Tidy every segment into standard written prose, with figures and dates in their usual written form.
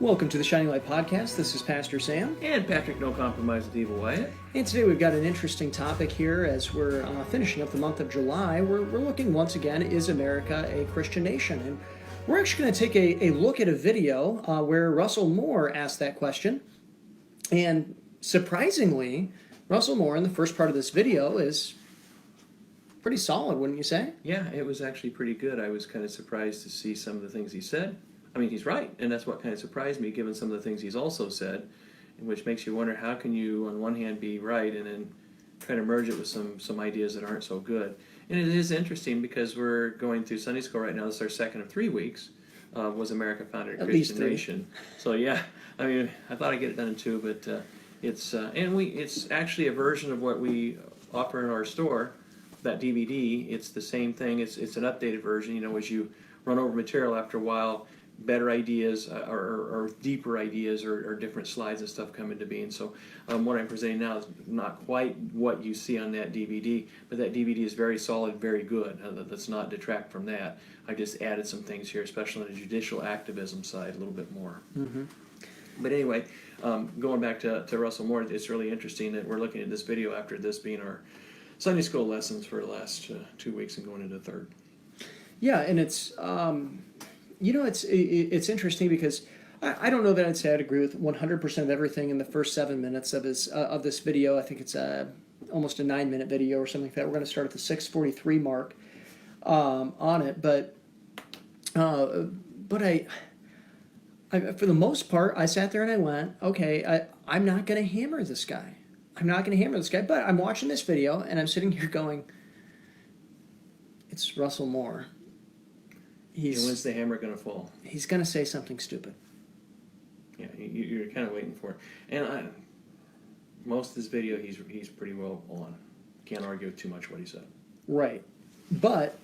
Welcome to the Shining Light Podcast. This is Pastor Sam. And Patrick, no compromise with evil Wyett. And today we've got an interesting topic here as we're finishing up the month of July. We're looking once again, is America a Christian nation? And we're actually going to take a look at a video where Russell Moore asked that question. And surprisingly, Russell Moore in the first part of this video is pretty solid, wouldn't you say? Yeah, it was actually pretty good. I was kind of surprised to see some of the things he said. I mean, he's right, and that's what kind of surprised me, given some of the things he's also said, which makes you wonder, how can you, on one hand, be right and then try to merge it with some ideas that aren't so good? And it is interesting because we're going through Sunday school right now. This is our second of 3 weeks. Was America founded a Christian nation? So yeah, I mean, I thought I'd get it done in two, but it's actually a version of what we offer in our store, that DVD. It's the same thing. It's an updated version. You know, as you run over material after a while, better ideas or deeper ideas or different slides and stuff come into being. So what I'm presenting now is not quite what you see on that DVD, but that DVD is very solid, very good. Let's not detract from that. I just added some things here, especially on the judicial activism side, a little bit more. Mm-hmm. But anyway, going back to Russell Moore, it's really interesting that we're looking at this video after this being our Sunday school lessons for the last 2 weeks and going into the third. Yeah, and it's... it's interesting because I don't know that I'd say I'd agree with 100% of everything in the first 7 minutes of this video. I think it's almost a 9-minute video or something like that. We're going to start at the 6:43 mark on it, but I for the most part, I sat there and I went, okay, I'm not going to hammer this guy. But I'm watching this video and I'm sitting here going, it's Russell Moore. When's the hammer going to fall? He's going to say something stupid. Yeah, you're kind of waiting for it. And most of this video, he's pretty well on. Can't argue too much what he said. Right. But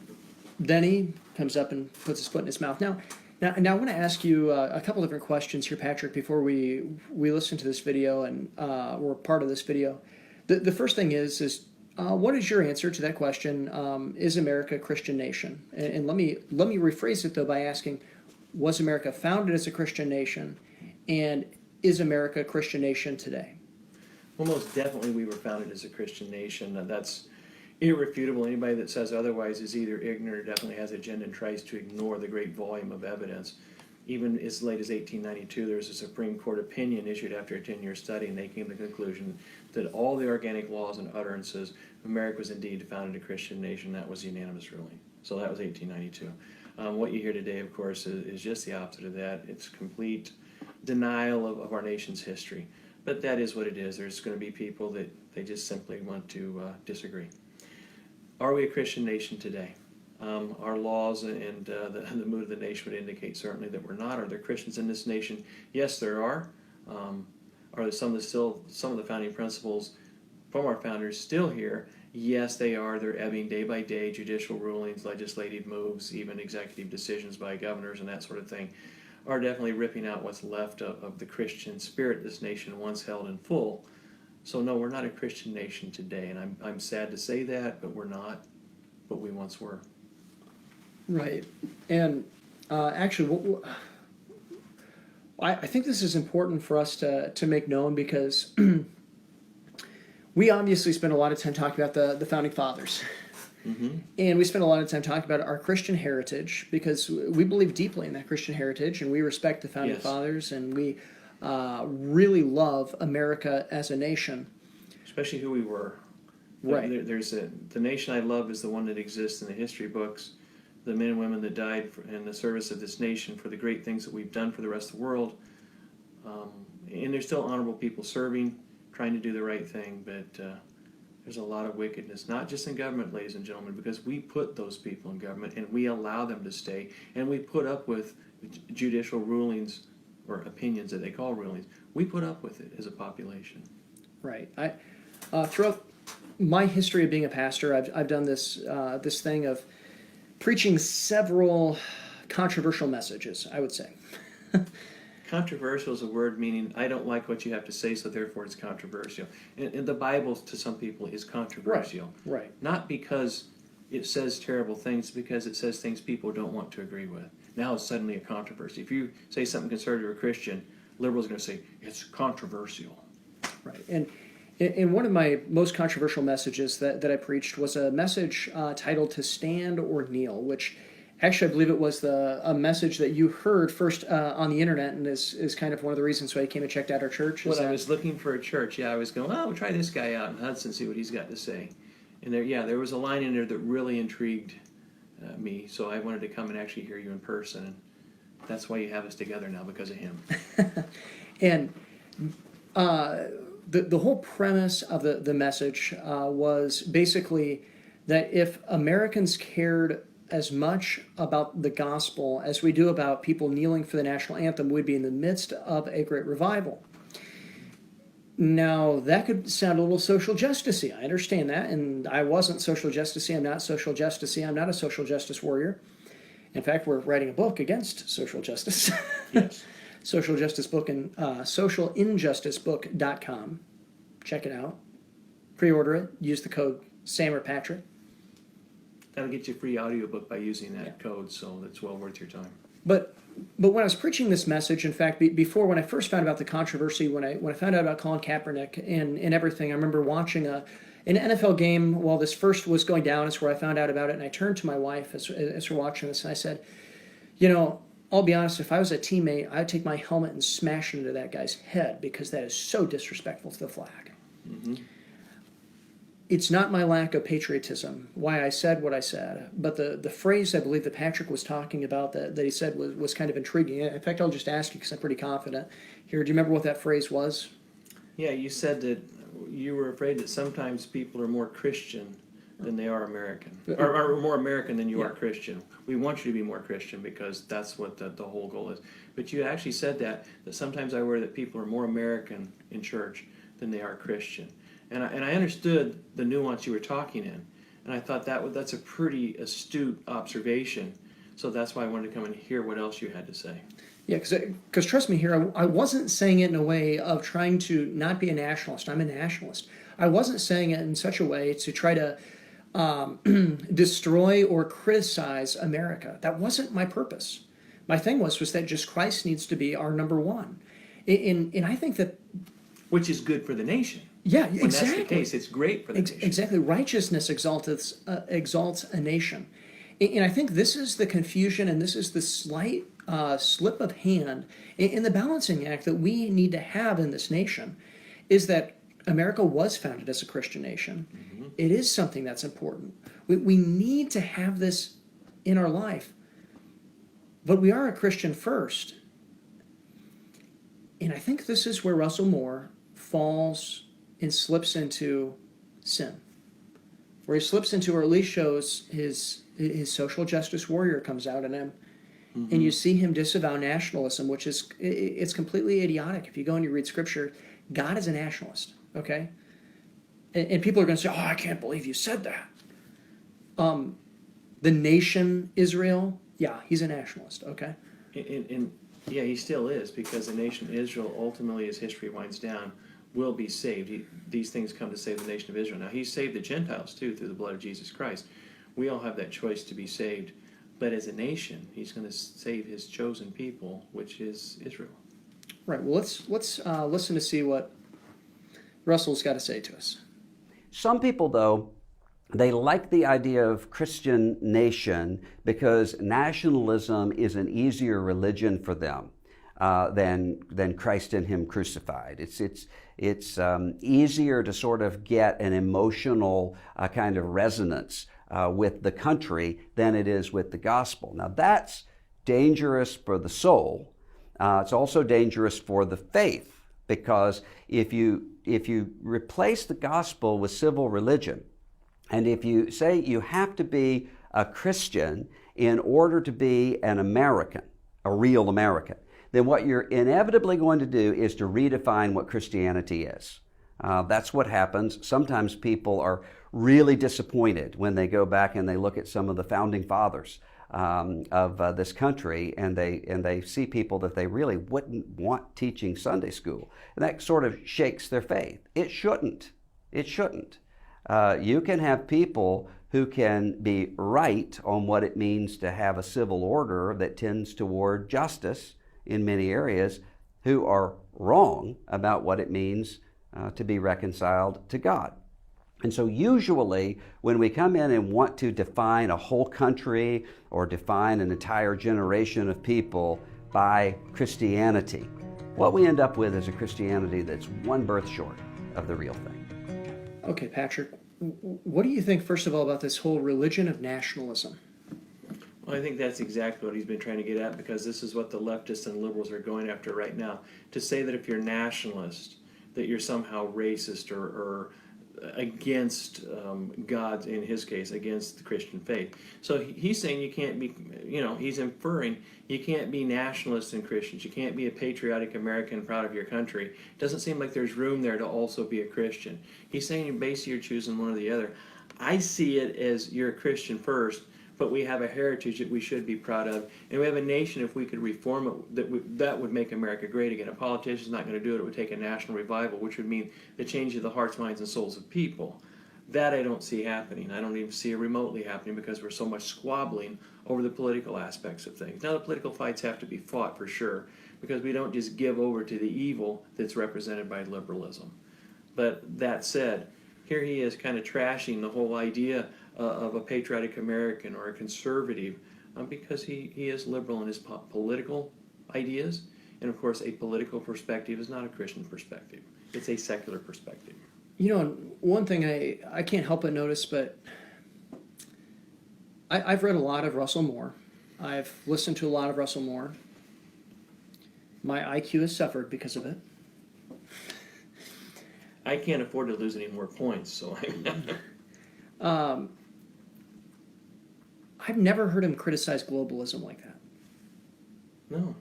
then he comes up and puts his foot in his mouth. Now I want to ask you a couple different questions here, Patrick, before we listen to this video and we're part of this video. The first thing is what is your answer to that question? Is America a Christian nation? And let me rephrase it though by asking: was America founded as a Christian nation, and is America a Christian nation today? Well, most definitely we were founded as a Christian nation. That's irrefutable. Anybody that says otherwise is either ignorant or definitely has an agenda and tries to ignore the great volume of evidence. Even as late as 1892, there was a Supreme Court opinion issued after a 10-year study, and they came to the conclusion that all the organic laws and utterances, America was indeed founded a Christian nation. That was unanimous ruling. So that was 1892. What you hear today, of course, is just the opposite of that. It's complete denial of our nation's history. But that is what it is. There's going to be people that they just simply want to disagree. Are we a Christian nation today? Our laws and the mood of the nation would indicate certainly that we're not. Are there Christians in this nation? Yes, there are. Are there some of the founding principles from our founders still here? Yes, they are. They're ebbing day by day. Judicial rulings, legislative moves, even executive decisions by governors and that sort of thing are definitely ripping out what's left of the Christian spirit this nation once held in full. So no, we're not a Christian nation today, and I'm sad to say that, but we're not. But we once were. Right. And actually, I think this is important for us to make known because we obviously spend a lot of time talking about the Founding Fathers. Mm-hmm. And we spend a lot of time talking about our Christian heritage because we believe deeply in that Christian heritage and we respect the Founding Fathers and we really love America as a nation. Especially who we were. Right. The nation I love is the one that exists in the history books. The men and women that died in the service of this nation for the great things that we've done for the rest of the world. And there's still honorable people serving, trying to do the right thing, but there's a lot of wickedness, not just in government, ladies and gentlemen, because we put those people in government and we allow them to stay, and we put up with judicial rulings or opinions that they call rulings. We put up with it as a population. Right. Throughout my history of being a pastor, I've done this thing of preaching several controversial messages, I would say. Controversial is a word meaning I don't like what you have to say, so therefore it's controversial. And the Bible, to some people, is controversial. Right. Not because it says terrible things, because it says things people don't want to agree with. now it's suddenly a controversy. If you say something conservative or Christian, liberals are going to say it's controversial. Right. And one of my most controversial messages that I preached was a message titled "To Stand or Kneel," which actually I believe it was a message that you heard first on the internet, and is kind of one of the reasons why you came and checked out our church. When I was looking for a church, I was going, oh, try this guy out in Hudson, see what he's got to say. And there was a line in there that really intrigued me, so I wanted to come and actually hear you in person. And that's why you have us together now, because of him. And the whole premise of the message was basically that if Americans cared as much about the gospel as we do about people kneeling for the national anthem, we'd be in the midst of a great revival. Now, that could sound a little social justice-y. I understand that, and I wasn't social justice-y. I'm not social justice-y. I'm not a social justice warrior. In fact, we're writing a book against social justice. Yes. Social Justice Book and socialinjusticebook.com. Check it out. Pre-order it. Use the code Sam or Patrick. That'll get you a free audiobook by using that code, so that's well worth your time. But when I was preaching this message, in fact, before, when I first found out the controversy, when I found out about Colin Kaepernick and everything, I remember watching an NFL game while this first was going down. Is where I found out about it, and I turned to my wife as we're watching this, and I said, I'll be honest, if I was a teammate, I'd take my helmet and smash it into that guy's head, because that is so disrespectful to the flag. Mm-hmm. It's not my lack of patriotism why I said what I said, but the phrase I believe that Patrick was talking about that he said was kind of intriguing. In fact, I'll just ask you because I'm pretty confident here. Do you remember what that phrase was? Yeah, you said that you were afraid that sometimes people are more Christian than they are American, or more American than you are Christian. We want you to be more Christian because that's what the whole goal is. But you actually said that sometimes I worry that people are more American in church than they are Christian. And I understood the nuance you were talking in, and I thought that's a pretty astute observation. So that's why I wanted to come and hear what else you had to say. Yeah, because trust me here, I wasn't saying it in a way of trying to not be a nationalist. I'm a nationalist. I wasn't saying it in such a way to try to destroy or criticize America. That wasn't my purpose. My thing was that just Christ needs to be our number one. And I think that... Which is good for the nation. Yeah, when exactly. That's the case, it's great for the nation. Exactly. Righteousness exalts a nation. And I think this is the confusion, and this is the slight slip of hand in the balancing act that we need to have in this nation, is that America was founded as a Christian nation. Mm-hmm. It is something that's important. We need to have this in our life. But we are a Christian first. And I think this is where Russell Moore falls and slips into sin. Where he slips into, or at least shows his social justice warrior comes out in him. Mm-hmm. And you see him disavow nationalism, which is, it's completely idiotic. If you go and you read Scripture, God is a nationalist, okay? And people are going to say, oh, I can't believe you said that. The nation Israel, yeah, he's a nationalist, okay? And yeah, he still is, because the nation Israel, ultimately, as history winds down, will be saved. These things come to save the nation of Israel. Now, he saved the Gentiles, too, through the blood of Jesus Christ. We all have that choice to be saved. But as a nation, he's going to save his chosen people, which is Israel. Right. Well, let's listen to see what Russell's got to say to us. Some people, though, they like the idea of Christian nation because nationalism is an easier religion for them than Christ and Him crucified. It's easier to sort of get an emotional kind of resonance with the country than it is with the gospel. Now that's dangerous for the soul. It's also dangerous for the faith, because if you replace the gospel with civil religion, and if you say you have to be a Christian in order to be an American, a real American, then what you're inevitably going to do is to redefine what Christianity is. That's what happens. Sometimes people are really disappointed when they go back and they look at some of the founding fathers of this country, and they see people that they really wouldn't want teaching Sunday school. And that sort of shakes their faith. It shouldn't. It shouldn't. You can have people who can be right on what it means to have a civil order that tends toward justice in many areas, who are wrong about what it means to be reconciled to God. And so usually when we come in and want to define a whole country or define an entire generation of people by Christianity, what we end up with is a Christianity that's one birth short of the real thing. Okay, Patrick, what do you think, first of all, about this whole religion of nationalism? Well, I think that's exactly what he's been trying to get at, because this is what the leftists and liberals are going after right now. To say that if you're nationalist, that you're somehow racist or against God, in his case, against the Christian faith. So he's saying you can't be, he's inferring you can't be nationalist and Christians. You can't be a patriotic American proud of your country. It doesn't seem like there's room there to also be a Christian. He's saying basically you're choosing one or the other. I see it as you're a Christian first, but we have a heritage that we should be proud of, and we have a nation, if we could reform it, that would make America great again. A politician's not going to do it. It would take a national revival, which would mean the change of the hearts, minds, and souls of people. That I don't see happening. I don't even see it remotely happening, because we're so much squabbling over the political aspects of things. Now, the political fights have to be fought for sure, because we don't just give over to the evil that's represented by liberalism. But that said, here he is kind of trashing the whole idea of a patriotic American or a conservative, because he is liberal in his political ideas. And of course, a political perspective is not a Christian perspective. It's a secular perspective. One thing I can't help but notice, but I've read a lot of Russell Moore. I've listened to a lot of Russell Moore. My IQ has suffered because of it. I can't afford to lose any more points, so I've never heard him criticize globalism like that. No.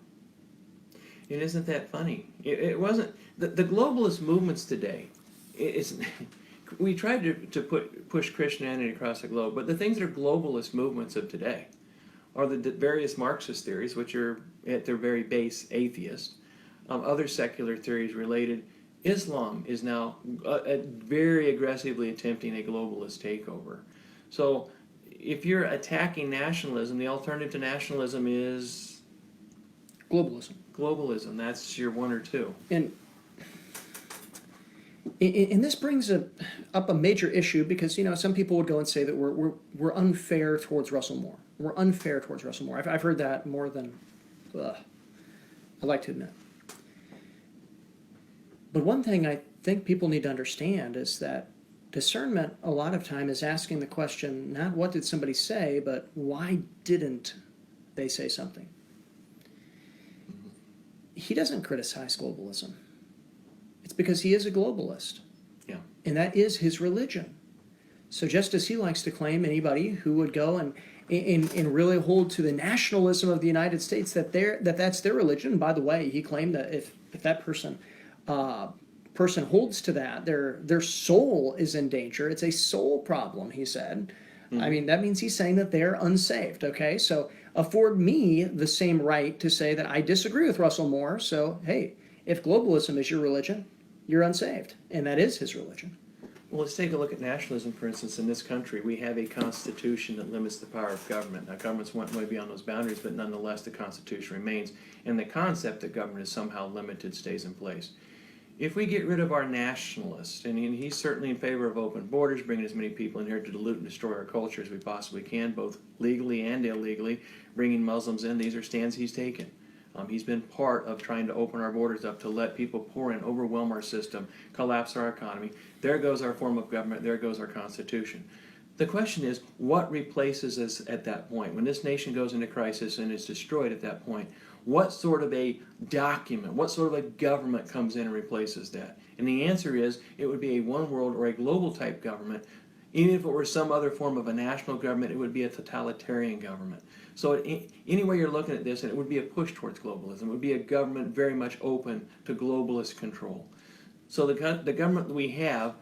And isn't that funny? It wasn't the globalist movements today. We tried to push Christianity across the globe, but the things that are globalist movements of today are the various Marxist theories, which are at their very base atheist. Other secular theories related. Islam is now very aggressively attempting a globalist takeover. So if you're attacking nationalism, the alternative to nationalism is Globalism. Globalism. That's your one or two. And this brings up a major issue, because some people would go and say that we're unfair towards Russell Moore. We're unfair towards Russell Moore. I've heard that more than I like to admit. But one thing I think people need to understand is that discernment a lot of time is asking the question, not what did somebody say, but why didn't they say something? He doesn't criticize globalism. It's because he is a globalist. Yeah. And that is his religion. So just as he likes to claim, anybody who would go and really hold to the nationalism of the United States, that's their religion. And by the way, he claimed that if that person holds to that, their soul is in danger. It's a soul problem, he said. Mm-hmm. I mean, that means he's saying that they're unsaved, okay? So afford me the same right to say that I disagree with Russell Moore. So, hey, if globalism is your religion, you're unsaved. And that is his religion. Well, let's take a look at nationalism, for instance. In this country, we have a constitution that limits the power of government. Now, governments went way beyond those boundaries, but nonetheless, the constitution remains. And the concept that government is somehow limited stays in place. If we get rid of our nationalists, and he's certainly in favor of open borders, bringing as many people in here to dilute and destroy our culture as we possibly can, both legally and illegally, bringing Muslims in, these are stands he's taken. He's been part of trying to open our borders up to let people pour in, overwhelm our system, collapse our economy. There goes our form of government. There goes our Constitution. The question is, what replaces us at that point? When this nation goes into crisis and is destroyed at that point, what sort of a document, what sort of a government comes in and replaces that? And the answer is, it would be a one world or a global type government. Even if it were some other form of a national government, it would be a totalitarian government. So any way you're looking at this, and it would be a push towards globalism. It would be a government very much open to globalist control. So the government that we have,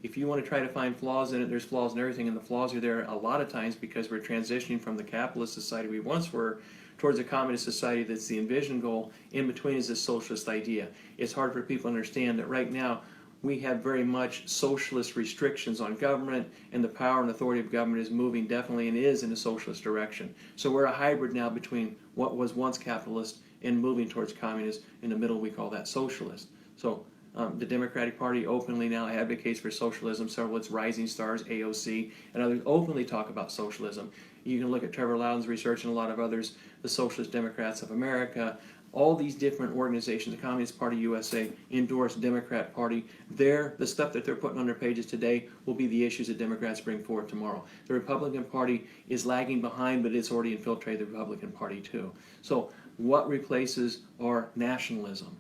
if you want to try to find flaws in it, there's flaws in everything, and the flaws are there a lot of times because we're transitioning from the capitalist society we once were towards a communist society that's the envisioned goal. In between is this socialist idea. It's hard for people to understand that right now we have very much socialist restrictions on government, and the power and authority of government is moving definitely and is in a socialist direction. So we're a hybrid now between what was once capitalist and moving towards communist. In the middle, we call that socialist. So the Democratic Party openly now advocates for socialism. Several of its rising stars, AOC, and others openly talk about socialism. You can look at Trevor Loudon's research and a lot of others, the Socialist Democrats of America. All these different organizations, the Communist Party USA, endorse Democrat Party. The stuff that they're putting on their pages today will be the issues that Democrats bring forward tomorrow. The Republican Party is lagging behind, but it's already infiltrated the Republican Party too. So what replaces our nationalism?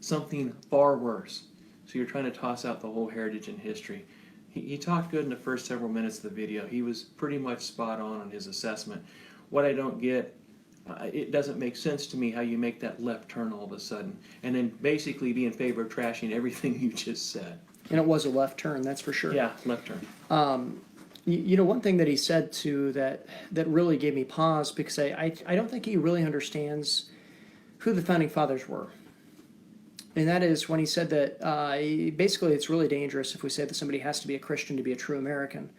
Something far worse. So you're trying to toss out the whole heritage and history. He talked good in the first several minutes of the video. He was pretty much spot on his assessment. What I don't get, it doesn't make sense to me how you make that left turn all of a sudden and then basically be in favor of trashing everything you just said. And it was a left turn, that's for sure. Yeah, left turn. You know, one thing that he said too that really gave me pause, because I don't think he really understands who the Founding Fathers were. And that is when he said that basically it's really dangerous if we say that somebody has to be a Christian to be a true American.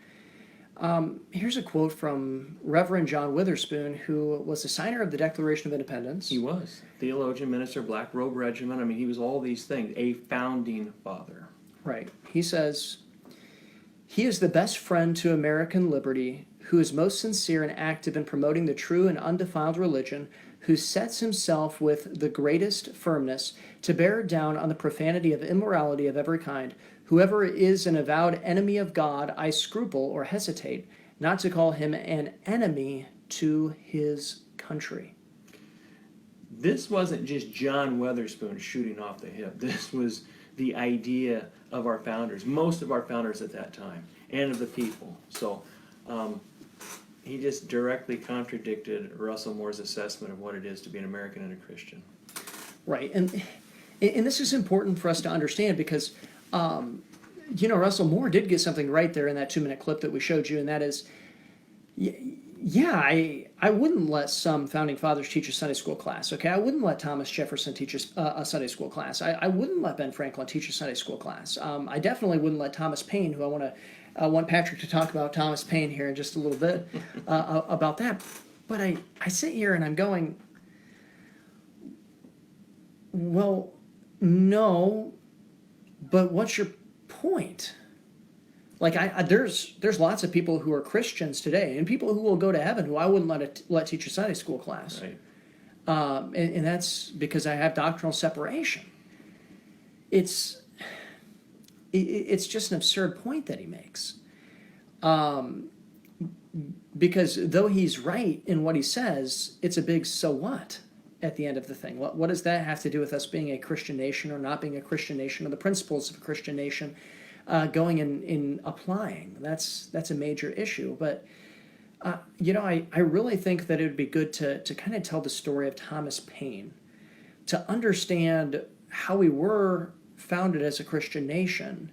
Here's a quote from Reverend John Witherspoon, who was the signer of the Declaration of Independence. He was. Theologian, minister, Black Robe Regiment. I mean, he was all these things. A founding father. Right. He says, "He is the best friend to American liberty, who is most sincere and active in promoting the true and undefiled religion, who sets himself with the greatest firmness to bear down on the profanity of immorality of every kind. Whoever is an avowed enemy of God, I scruple or hesitate not to call him an enemy to his country." This wasn't just John Witherspoon shooting off the hip. This was the idea of our founders, most of our founders at that time, and of the people. So he just directly contradicted Russell Moore's assessment of what it is to be an American and a Christian. Right. And this is important for us to understand because, you know, Russell Moore did get something right there in that 2-minute clip that we showed you, and that is, yeah, I wouldn't let some founding fathers teach a Sunday school class, okay? I wouldn't let Thomas Jefferson teach a Sunday school class. I wouldn't let Ben Franklin teach a Sunday school class. I definitely wouldn't let Thomas Paine, who I want Patrick to talk about Thomas Paine here in just a little bit, about that. But I sit here and I'm going, well, no, but what's your point? Like, there's lots of people who are Christians today, and people who will go to heaven who I wouldn't let teach a Sunday school class. Right. And that's because I have doctrinal separation. It's just an absurd point that he makes. Because though he's right in what he says, it's a big so what at the end of the thing. What does that have to do with us being a Christian nation or not being a Christian nation, or the principles of a Christian nation going in applying? That's a major issue. But, you know, I really think that it would be good to kind of tell the story of Thomas Paine, to understand how we were founded as a Christian nation,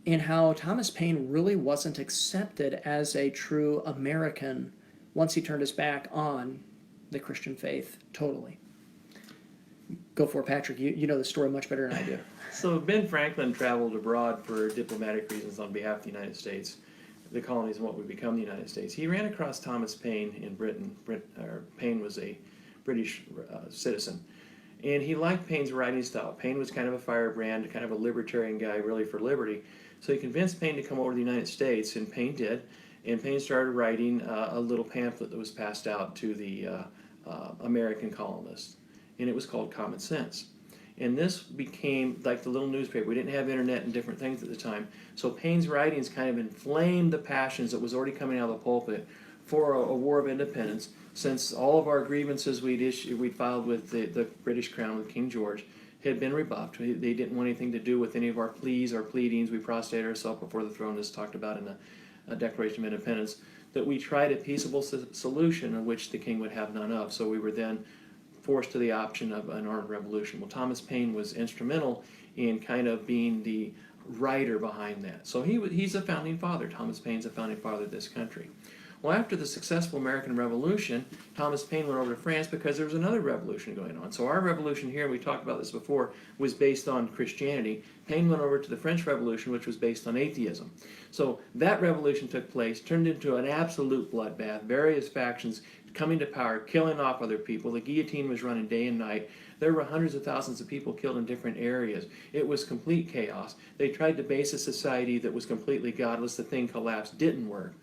and how Thomas Paine really wasn't accepted as a true American once he turned his back on the Christian faith totally. Go for it, Patrick. You know the story much better than I do. So Ben Franklin traveled abroad for diplomatic reasons on behalf of the United States, the colonies and what would become the United States. He ran across Thomas Paine in Britain. Paine was a British citizen. And he liked Paine's writing style. Paine was kind of a firebrand, kind of a libertarian guy, really for liberty. So he convinced Paine to come over to the United States, and Paine did. And Paine started writing a little pamphlet that was passed out to the American colonists. And it was called Common Sense. And this became like the little newspaper. We didn't have internet and different things at the time. So Paine's writings kind of inflamed the passions that was already coming out of the pulpit for a war of independence. Since all of our grievances we'd filed with the British Crown, with King George, had been rebuffed. They didn't want anything to do with any of our pleas or pleadings. We prostrated ourselves before the throne, as talked about in the Declaration of Independence, that we tried a peaceable solution of which the king would have none of. So we were then forced to the option of an armed revolution. Well, Thomas Paine was instrumental in kind of being the writer behind that. So he's a founding father. Thomas Paine's a founding father of this country. Well, after the successful American Revolution, Thomas Paine went over to France because there was another revolution going on. So our revolution here, we talked about this before, was based on Christianity. Paine went over to the French Revolution, which was based on atheism. So that revolution took place, turned into an absolute bloodbath, various factions coming to power, killing off other people. The guillotine was running day and night. There were hundreds of thousands of people killed in different areas. It was complete chaos. They tried to base a society that was completely godless. The thing collapsed, didn't work.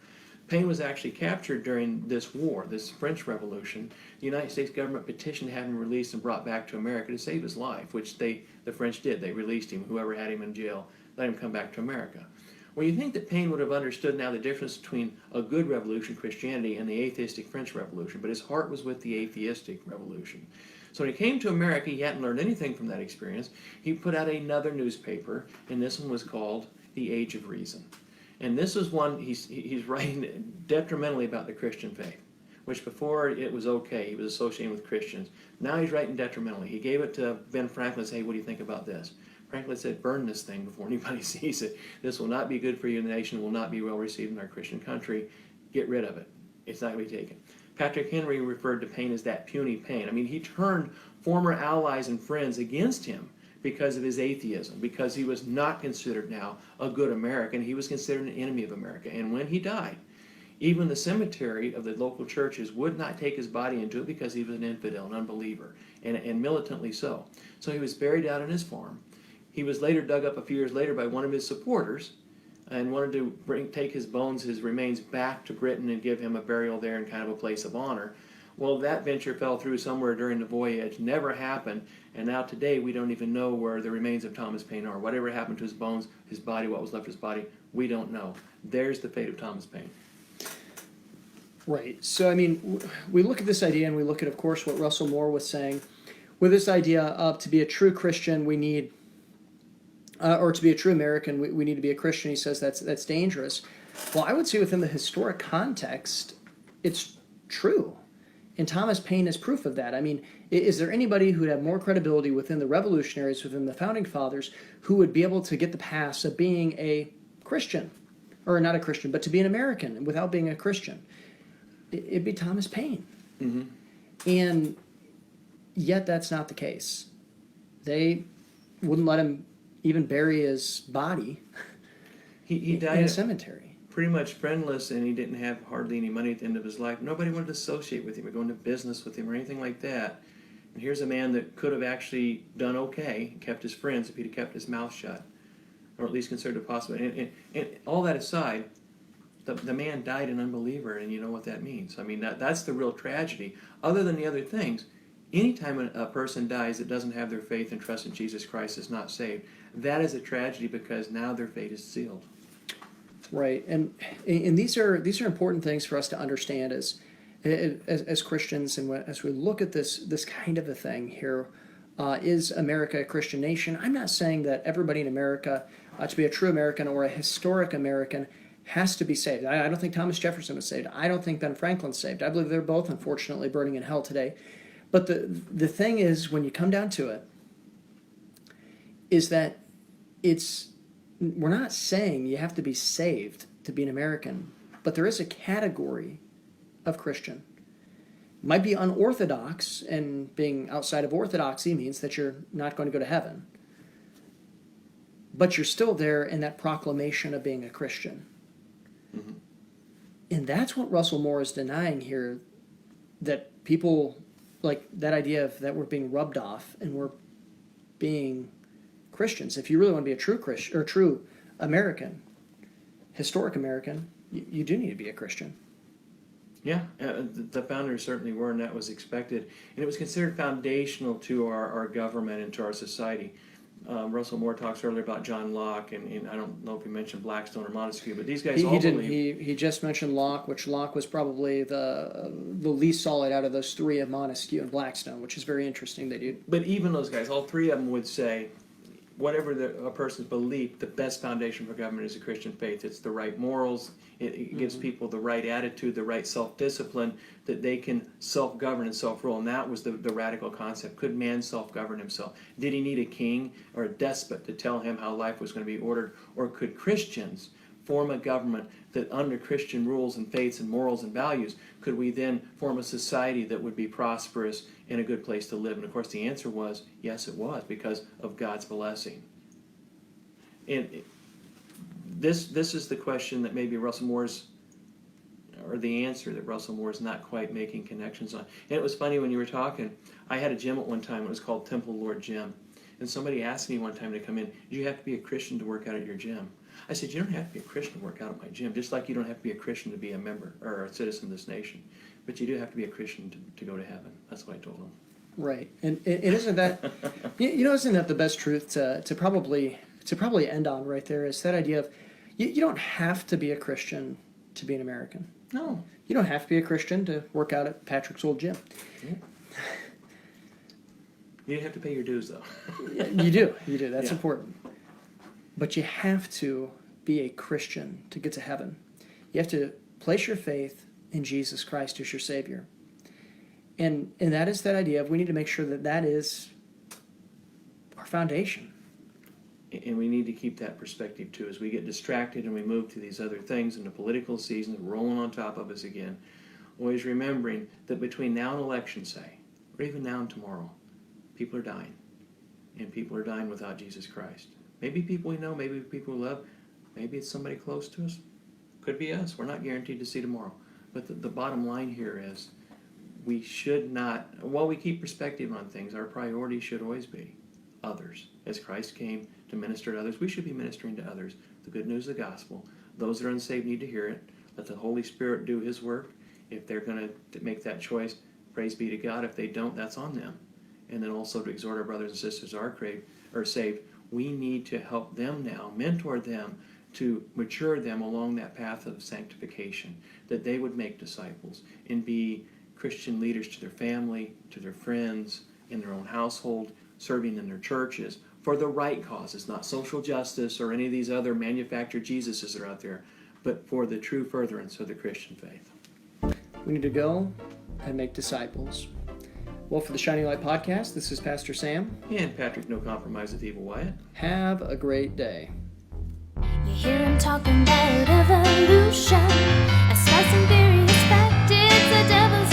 Paine was actually captured during this war, this French Revolution. The United States government petitioned to have him released and brought back to America to save his life, which the French did. They released him. Whoever had him in jail, let him come back to America. Well, you think that Paine would have understood now the difference between a good revolution, Christianity, and the atheistic French Revolution, but his heart was with the atheistic revolution. So when he came to America, he hadn't learned anything from that experience. He put out another newspaper, and this one was called The Age of Reason. And this is one he's writing detrimentally about the Christian faith, which before it was okay. He was associating with Christians. Now he's writing detrimentally. He gave it to Ben Franklin and said, hey, what do you think about this? Franklin said, burn this thing before anybody sees it. This will not be good for you. The nation will not be well received in our Christian country. Get rid of it. It's not going to be taken. Patrick Henry referred to Paine as that puny Paine. I mean, he turned former allies and friends against him because of his atheism, because he was not considered now a good American. He was considered an enemy of America. And when he died, even the cemetery of the local churches would not take his body into it because he was an infidel, an unbeliever, and militantly so. So he was buried out on his farm. He was later dug up a few years later by one of his supporters and wanted to take his bones, his remains, back to Britain and give him a burial there in kind of a place of honor. Well, that venture fell through somewhere during the voyage, never happened, and now today we don't even know where the remains of Thomas Paine are. Whatever happened to his bones, his body, what was left of his body, we don't know. There's the fate of Thomas Paine. Right. So, I mean, we look at this idea and we look at, of course, what Russell Moore was saying. With this idea of to be a true Christian, we need, or to be a true American, we need to be a Christian. He says that's dangerous. Well, I would say within the historic context, it's true. And Thomas Paine is proof of that. I mean, is there anybody who would have more credibility within the revolutionaries, within the founding fathers, who would be able to get the pass of being a Christian? Or not a Christian, but to be an American without being a Christian? It'd be Thomas Paine. Mm-hmm. And yet that's not the case. They wouldn't let him even bury his body He died in a cemetery. Pretty much friendless, and he didn't have hardly any money at the end of his life. Nobody wanted to associate with him or go into business with him or anything like that. And here's a man that could have actually done okay, kept his friends if he'd have kept his mouth shut, or at least considered it possible. And all that aside, the man died an unbeliever, and you know what that means. I mean, that's the real tragedy. Other than the other things, anytime a person dies that doesn't have their faith and trust in Jesus Christ is not saved, that is a tragedy because now their fate is sealed. Right, and these are important things for us to understand as Christians, and as we look at this kind of a thing here. Is America a Christian nation? I'm not saying that everybody in America, to be a true American or a historic American, has to be saved. I don't think Thomas Jefferson was saved. I don't think Ben Franklin's saved. I believe they're both unfortunately burning in hell today. But the thing is, when you come down to it, is that we're not saying you have to be saved to be an American, but there is a category of Christian. It might be unorthodox, and being outside of orthodoxy means that you're not going to go to heaven. But you're still there in that proclamation of being a Christian. Mm-hmm. And that's what Russell Moore is denying here, that people, like that idea of that we're being rubbed off and we're being Christians. If you really want to be a true Christian or true American, historic American, you do need to be a Christian. Yeah, the founders certainly were, and that was expected. And it was considered foundational to our government and to our society. Russell Moore talks earlier about John Locke, and I don't know if he mentioned Blackstone or Montesquieu, but these guys all believe... He just mentioned Locke, which Locke was probably the least solid out of those three of Montesquieu and Blackstone, which is very interesting that you... But even those guys, all three of them would say, whatever a person's belief, the best foundation for government is a Christian faith. It's the right morals. It gives people the right attitude, the right self-discipline, that they can self-govern and self-rule. And that was the radical concept. Could man self-govern himself? Did he need a king or a despot to tell him how life was going to be ordered? Or could Christians form a government that under Christian rules and faiths and morals and values, could we then form a society that would be prosperous and a good place to live? And of course the answer was, yes, it was, because of God's blessing. And this is the question that maybe Russell Moore's, or the answer that Russell Moore is not quite making connections on. And it was funny when you were talking, I had a gym at one time, it was called Temple Lord Gym. And somebody asked me one time to come in, do you have to be a Christian to work out at your gym? I said, you don't have to be a Christian to work out at my gym, just like you don't have to be a Christian to be a member or a citizen of this nation. But you do have to be a Christian to go to heaven. That's what I told him. Right. And isn't that, isn't that the best truth to probably end on right there, is that idea of you don't have to be a Christian to be an American. No. You don't have to be a Christian to work out at Patrick's old gym. Yeah. You have to pay your dues, though. You do. That's Yeah. important. But you have to be a Christian to get to heaven. You have to place your faith in Jesus Christ as your Savior. And that is that idea of we need to make sure that is our foundation. And we need to keep that perspective, too. As we get distracted and we move to these other things and the political season rolling on top of us again, always remembering that between now and election, say, or even now and tomorrow, people are dying. And people are dying without Jesus Christ. Maybe people we know, maybe people we love, maybe it's somebody close to us. Could be us. We're not guaranteed to see tomorrow. But the bottom line here is we should not, while we keep perspective on things, our priority should always be others. As Christ came to minister to others, we should be ministering to others. The good news of the gospel. Those that are unsaved need to hear it. Let the Holy Spirit do His work. If they're going to make that choice, praise be to God. If they don't, that's on them. And then also to exhort our brothers and sisters who are saved, we need to help them now, mentor them, to mature them along that path of sanctification, that they would make disciples and be Christian leaders to their family, to their friends, in their own household, serving in their churches, for the right causes, not social justice or any of these other manufactured Jesuses that are out there, but for the true furtherance of the Christian faith. We need to go and make disciples. Well, for the Shining Light Podcast, this is Pastor Sam. And Patrick, no compromise with evil Wyett. Have a great day. You hear him talking about evolution, a slice and theory expected, the devil's